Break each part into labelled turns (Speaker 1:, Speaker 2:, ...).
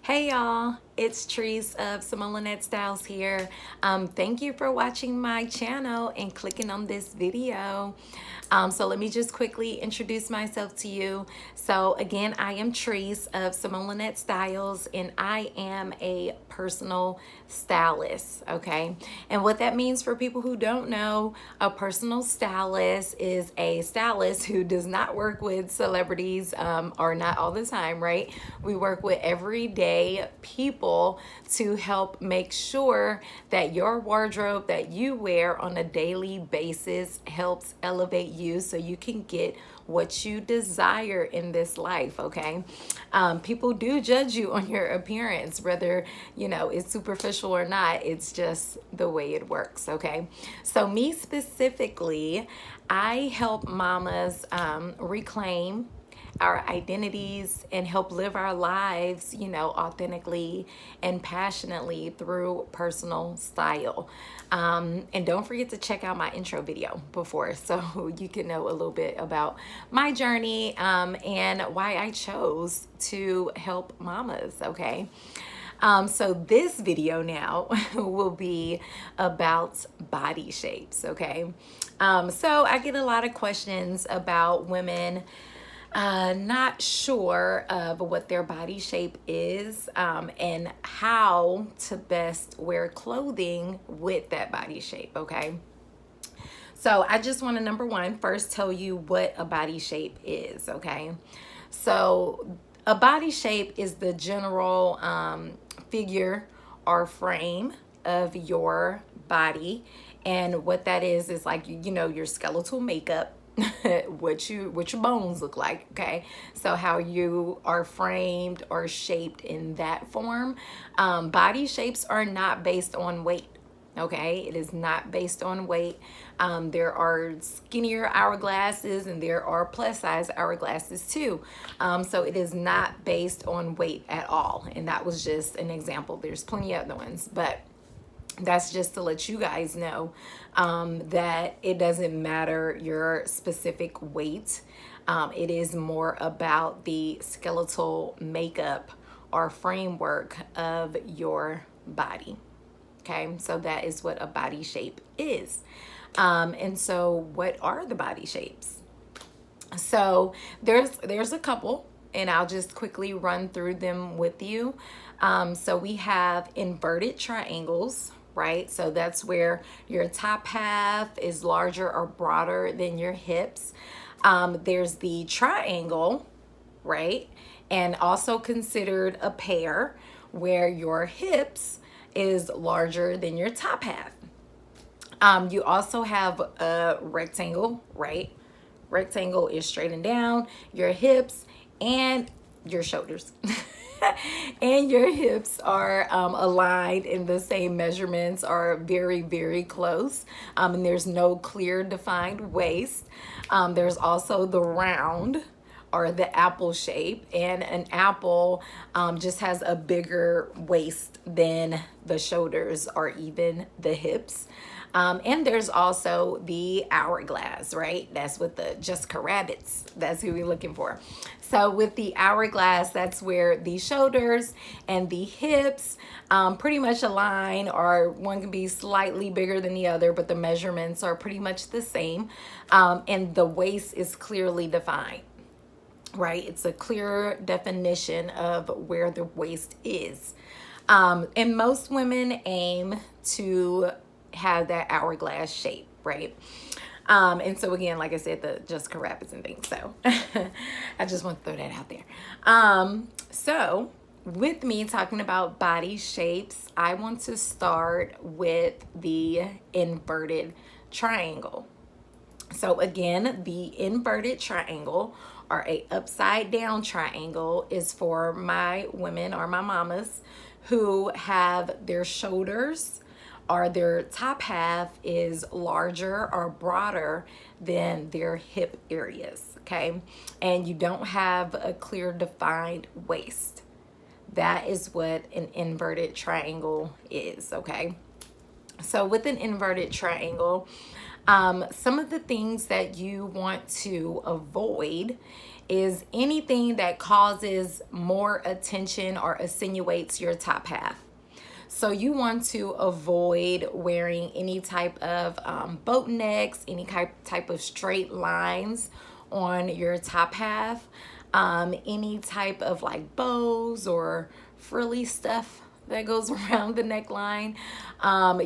Speaker 1: Hey y'all, it's Trees of Simone Lynette Styles here. Thank you for watching my channel and clicking on this video. So let me just quickly introduce myself to you. So again, I am Trees of Simone Lynette Styles and I am a personal stylist, okay? And what that means for people who don't know, a personal stylist is a stylist who does not work with celebrities or not all the time, right? We work with everyday people to help make sure that your wardrobe that you wear on a daily basis helps elevate you so you can get what you desire in this life, okay? People do judge you on your appearance, whether, it's superficial or not. It's just the way it works, okay? So me specifically, I help mamas reclaim our identities and help live our lives, authentically and passionately through personal style. And don't forget to check out my intro video before so you can know a little bit about my journey and why I chose to help mamas, okay? So this video now will be about body shapes, okay? So I get a lot of questions about women not sure of what their body shape is and how to best wear clothing with that body shape, okay? So I just want to, number one, first tell you what a body shape is, okay? So a body shape is the general figure or frame of your body. And what that is like, your skeletal makeup, what your bones look like, okay? So how you are framed or shaped in that form. Body shapes are not based on weight, okay? It is not based on weight. There are skinnier hourglasses and there are plus size hourglasses too. So it is not based on weight at all. And that was just an example. There's plenty of other ones, but that's just to let you guys know that it doesn't matter your specific weight. It is more about the skeletal makeup or framework of your body. Okay, so that is what a body shape is. And so what are the body shapes? So there's a couple, and I'll just quickly run through them with you. So we have inverted triangles, right? So that's where your top half is larger or broader than your hips. There's the triangle, right? And also considered a pear, where your hips is larger than your top half. You also have a rectangle, right? Rectangle is straight and down, your hips and your shoulders. And your hips are aligned in the same measurements, are very, very close. And there's no clear defined waist. There's also the round or the apple shape, and an apple just has a bigger waist than the shoulders or even the hips. And there's also the hourglass, right? That's with the Jessica Rabbits. That's who we're looking for. So with the hourglass, that's where the shoulders and the hips pretty much align, or one can be slightly bigger than the other, but the measurements are pretty much the same. And the waist is clearly defined, right? It's a clear definition of where the waist is. And most women aim to have that hourglass shape, right? And so again, like I said, the Jessica Rabbits and things. So I just want to throw that out there. So with me talking about body shapes, I want to start with the inverted triangle. So again, the inverted triangle or a upside down triangle is for my women or my mamas who have their shoulders or their top half is larger or broader than their hip areas, okay? And you don't have a clear defined waist. That is what an inverted triangle is, okay? So with an inverted triangle, Some of the things that you want to avoid is anything that causes more attention or insinuates your top half. So you want to avoid wearing any type of boat necks, any type of straight lines on your top half, any type of like bows or frilly stuff that goes around the neckline.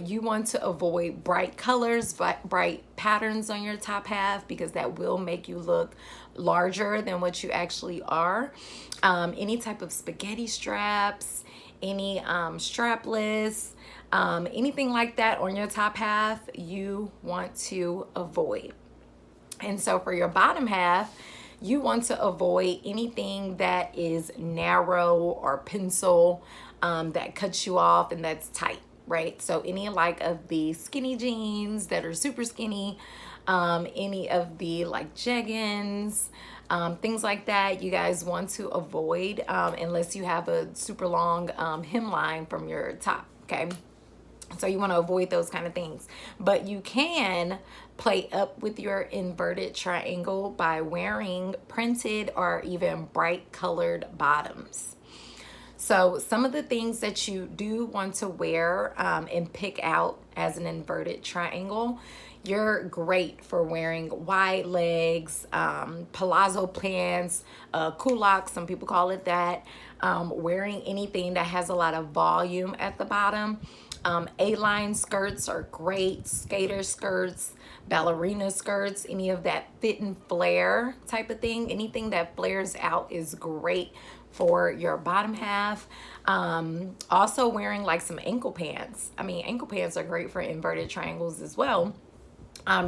Speaker 1: You want to avoid bright colors, bright patterns on your top half, because that will make you look larger than what you actually are. Any type of spaghetti straps, any strapless, anything like that on your top half, you want to avoid. And so for your bottom half, you want to avoid anything that is narrow or pencil, that cuts you off and that's tight, right? So any like of the skinny jeans that are super skinny, any of the like jeggings, things like that, you guys want to avoid, unless you have a super long hemline from your top, okay? So you want to avoid those kind of things. But you can play up with your inverted triangle by wearing printed or even bright colored bottoms. So some of the things that you do want to wear and pick out as an inverted triangle, you're great for wearing wide legs, palazzo pants, culottes, some people call it that, wearing anything that has a lot of volume at the bottom. A-line skirts are great, skater skirts, ballerina skirts, any of that fit and flare type of thing. Anything that flares out is great for your bottom half. Also wearing like some ankle pants. I mean, ankle pants are great for inverted triangles as well.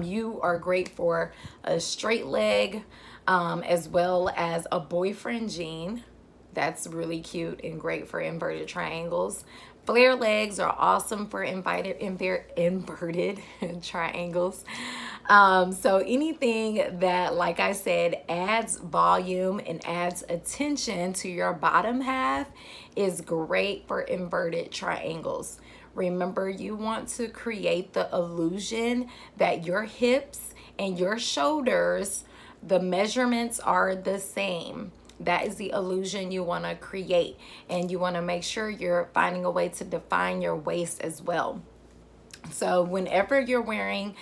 Speaker 1: You are great for a straight leg, as well as a boyfriend jean. That's really cute and great for inverted triangles. Flare legs are awesome for inverted triangles. So anything that, like I said, adds volume and adds attention to your bottom half is great for inverted triangles. Remember, you want to create the illusion that your hips and your shoulders, the measurements are the same. That is the illusion you want to create. And you want to make sure you're finding a way to define your waist as well. So whenever you're wearing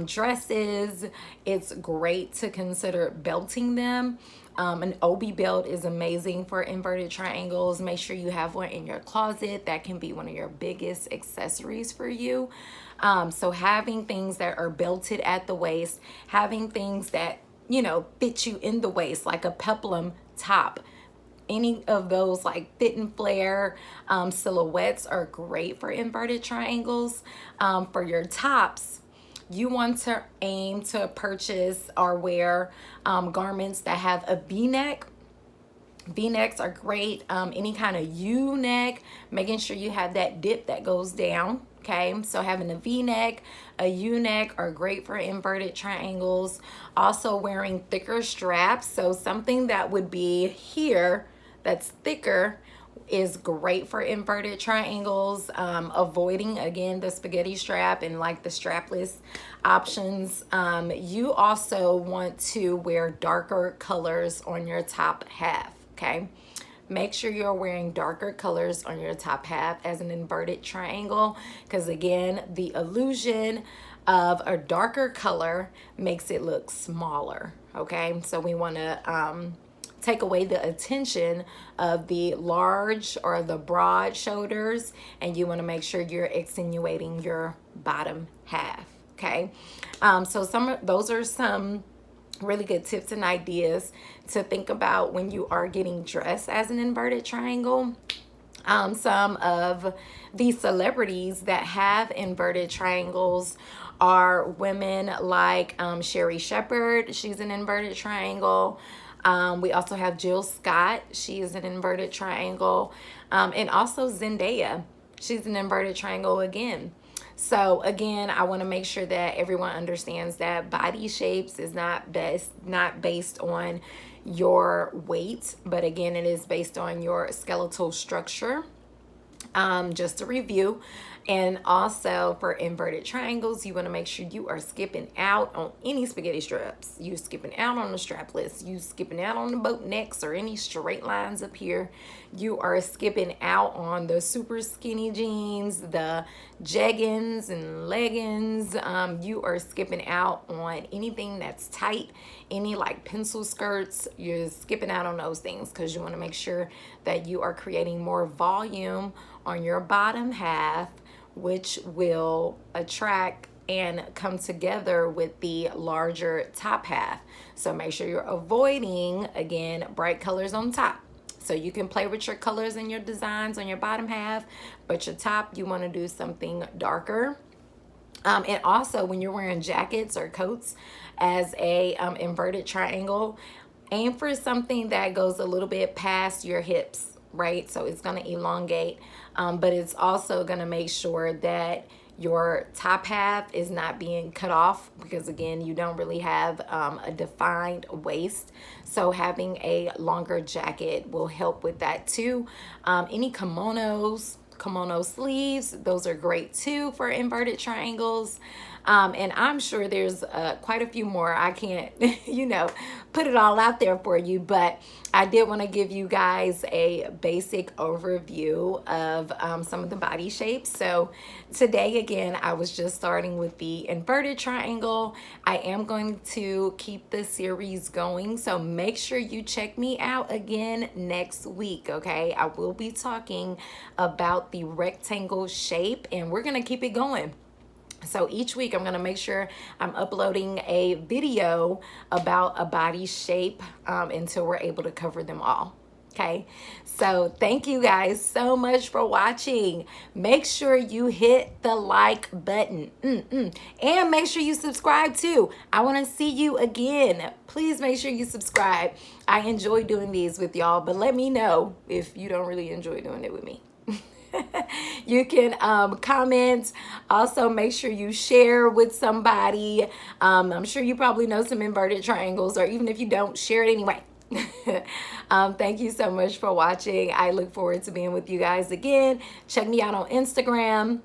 Speaker 1: dresses, it's great to consider belting them. An OB belt is amazing for inverted triangles. Make sure you have one in your closet. That can be one of your biggest accessories for you. So having things that are belted at the waist, having things that, you know, fit you in the waist, like a peplum top. Any of those like fit and flare silhouettes are great for inverted triangles. For your tops, you want to aim to purchase or wear garments that have a V-neck. V-necks are great. Any kind of U-neck, making sure you have that dip that goes down. Okay, so having a V-neck, a U-neck are great for inverted triangles. Also wearing thicker straps, so something that would be here that's thicker is great for inverted triangles. Avoiding, again, the spaghetti strap and like the strapless options. You also want to wear darker colors on your top half, okay? Make sure you're wearing darker colors on your top half as an inverted triangle, because again, the illusion of a darker color makes it look smaller, okay? So we want to take away the attention of the large or the broad shoulders, and you want to make sure you're accentuating your bottom half, okay? So those are some really good tips and ideas to think about when you are getting dressed as an inverted triangle. Some of the celebrities that have inverted triangles are women like Sherri Shepherd. She's an inverted triangle. We also have Jill Scott. She is an inverted triangle. And also Zendaya. She's an inverted triangle again. So again, I want to make sure that everyone understands that body shapes is not based on your weight, but again, it is based on your skeletal structure. Just to review. And also for inverted triangles, you want to make sure you are skipping out on any spaghetti straps. You skipping out on the strapless. You skipping out on the boat necks or any straight lines up here. You are skipping out on the super skinny jeans, the jeggings and leggings. You are skipping out on anything that's tight, any like pencil skirts. You're skipping out on those things because you want to make sure that you are creating more volume on your bottom half, which will attract and come together with the larger top half. So make sure you're avoiding, again, bright colors on top. So you can play with your colors and your designs on your bottom half, but your top, you want to do something darker. And also when you're wearing jackets or coats as a inverted triangle, aim for something that goes a little bit past your hips, right? So it's going to elongate, but it's also going to make sure that your top half is not being cut off, because again, you don't really have a defined waist. So having a longer jacket will help with that too. Any kimonos, kimono sleeves, those are great too for inverted triangles. And I'm sure there's quite a few more. I can't, put it all out there for you, but I did want to give you guys a basic overview of some of the body shapes. So today, again, I was just starting with the inverted triangle. I am going to keep the series going, so make sure you check me out again next week, okay? I will be talking about the rectangle shape, and we're going to keep it going. So each week I'm going to make sure I'm uploading a video about a body shape until we're able to cover them all. Okay, so thank you guys so much for watching. Make sure you hit the like button and make sure you subscribe too. I want to see you again. Please make sure you subscribe. I enjoy doing these with y'all, but let me know if you don't really enjoy doing it with me. You can comment. Also, make sure you share with somebody. I'm sure you probably know some inverted triangles, or even if you don't, share it anyway. Thank you so much for watching. I look forward to being with you guys again. Check me out on Instagram,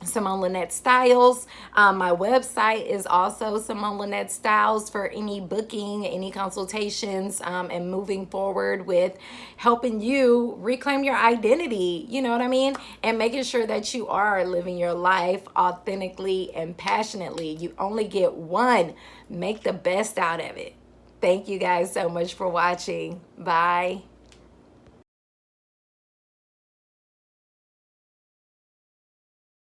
Speaker 1: Simone Lynette Styles. My website is also Simone Lynette Styles for any booking, any consultations, and moving forward with helping you reclaim your identity, you know what I mean? And making sure that you are living your life authentically and passionately. You only get one. Make the best out of it. Thank you guys so much for watching. Bye.